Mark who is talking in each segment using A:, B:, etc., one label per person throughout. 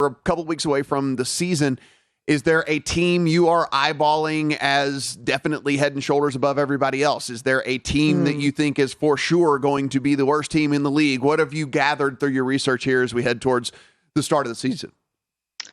A: a couple weeks away from the season. Is there a team you are eyeballing as definitely head and shoulders above everybody else? Is there a team that you think is for sure going to be the worst team in the league? What have you gathered through your research here as we head towards the start of the season?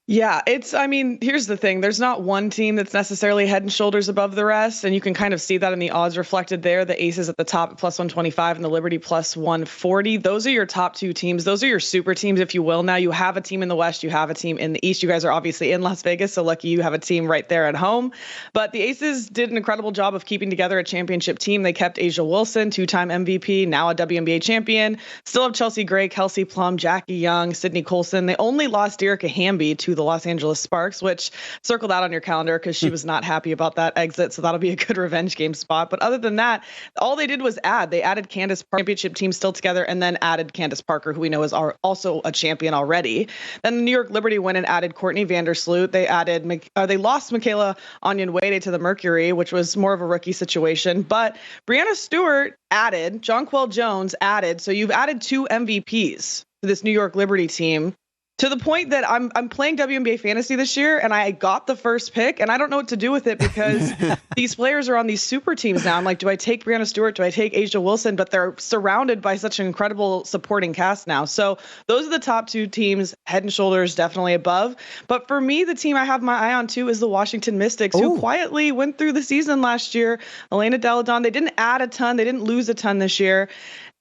B: Yeah, here's the thing. There's not one team that's necessarily head and shoulders above the rest. And you can kind of see that in the odds reflected there. The Aces at the top at plus 125 and the Liberty plus 140. Those are your top two teams. Those are your super teams, if you will. Now you have a team in the West. You have a team in the East. You guys are obviously in Las Vegas, so lucky you have a team right there at home. But the Aces did an incredible job of keeping together a championship team. They kept Asia Wilson, two-time MVP, now a WNBA champion. Still have Chelsea Gray, Kelsey Plum, Jackie Young, Sydney Colson. They only lost Erica Hamby to the Los Angeles Sparks, which circle that on your calendar because she was not happy about that exit. So that'll be a good revenge game spot. But other than that, all they did was they added Candace Parker, championship team still together, and then added Candace Parker, who we know is also a champion already. Then the New York Liberty went and added Courtney Vandersloot. They lost Michaela Onyenwere to the Mercury, which was more of a rookie situation. But Brianna Stewart added, Jonquel Jones added. So you've added two MVPs to this New York Liberty team. To the point that I'm playing WNBA fantasy this year, and I got the first pick, and I don't know what to do with it because these players are on these super teams now. I'm like, do I take Brianna Stewart? Do I take Asia Wilson? But they're surrounded by such an incredible supporting cast now. So those are the top two teams, head and shoulders definitely above. But for me, the team I have my eye on too is the Washington Mystics, who quietly went through the season last year. Elena Deladon, they didn't add a ton. They didn't lose a ton this year.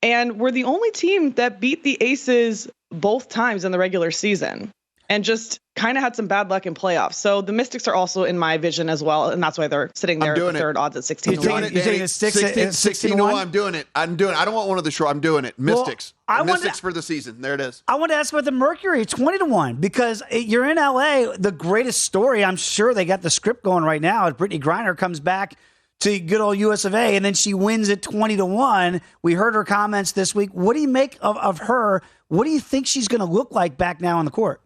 B: And we're the only team that beat the Aces both times in the regular season and just kind of had some bad luck in playoffs. So the Mystics are also in my vision as well, and that's why they're sitting there at the third odds at 16 to 1.
C: You're taking a 16 to 1?
A: I'm doing it. I don't want one of the short. I'm doing it. Mystics. Mystics for the season. There it is.
C: I want to ask about the Mercury, 20 to 1, because you're in LA. The greatest story, I'm sure they got the script going right now, is Brittney Griner comes back to good old US of A, and then she wins at 20 to 1. We heard her comments this week. What do you make of her? What do you think she's going to look like back now on the court?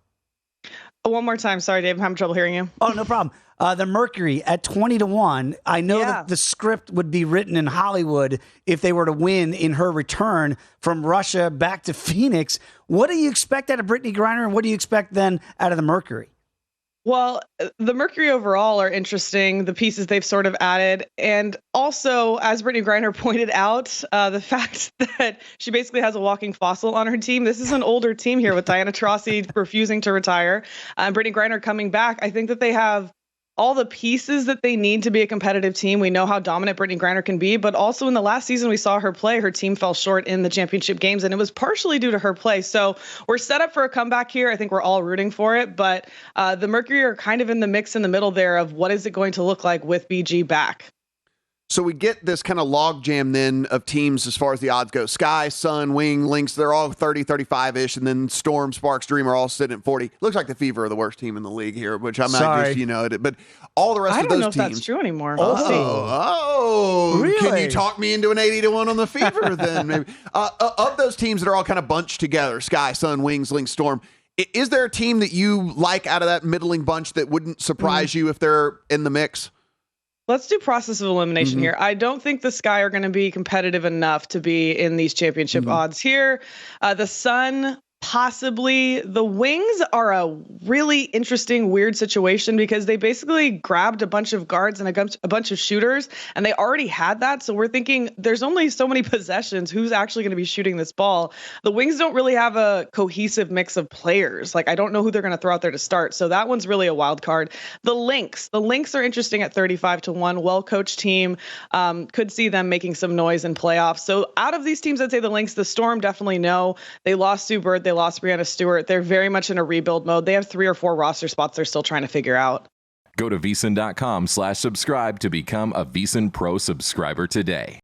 B: One more time. Sorry, Dave. I'm having trouble hearing you.
C: Oh, no problem. The Mercury at 20 to 1. I know that the script would be written in Hollywood if they were to win in her return from Russia back to Phoenix. What do you expect out of Brittney Griner, and what do you expect then out of the Mercury?
B: Well, the Mercury overall are interesting, the pieces they've sort of added. And also, as Brittney Griner pointed out, the fact that she basically has a walking fossil on her team. This is an older team here with Diana Taurasi refusing to retire. Brittney Griner coming back. I think that they have all the pieces that they need to be a competitive team. We know how dominant Brittney Griner can be, but also in the last season we saw her play. Her team fell short in the championship games, and it was partially due to her play. So we're set up for a comeback here. I think we're all rooting for it, but the Mercury are kind of in the mix in the middle there of what is it going to look like with BG back.
A: So we get this kind of log jam then of teams as far as the odds go. Sky, Sun, Wing, Lynx, they're all 30, 35-ish, and then Storm, Sparks, Dream are all sitting at 40. Looks like the Fever are the worst team in the league here, which I'm not just, but all the rest of those teams.
B: I don't know if that's true anymore.
A: Really? Can you talk me into an 80 to 1 on the Fever then? Maybe. Of those teams that are all kind of bunched together, Sky, Sun, Wings, Lynx, Storm, is there a team that you like out of that middling bunch that wouldn't surprise you if they're in the mix?
B: Let's do process of elimination here. I don't think the Sky are going to be competitive enough to be in these championship odds here. The Sun, possibly. The Wings are a really interesting, weird situation because they basically grabbed a bunch of guards and a bunch of shooters, and they already had that. So we're thinking there's only so many possessions. Who's actually going to be shooting this ball? The Wings don't really have a cohesive mix of players. Like, I don't know who they're going to throw out there to start. So that one's really a wild card. The Lynx are interesting at 35 to 1. Well-coached team. Could see them making some noise in playoffs. So out of these teams, I'd say the Lynx. The Storm, definitely no. They lost Sue Bird. They lost Brianna Stewart. They're very much in a rebuild mode. They have 3 or 4 roster spots they're still trying to figure out.
D: Go to VSiN.com/subscribe to become a VSiN Pro subscriber today.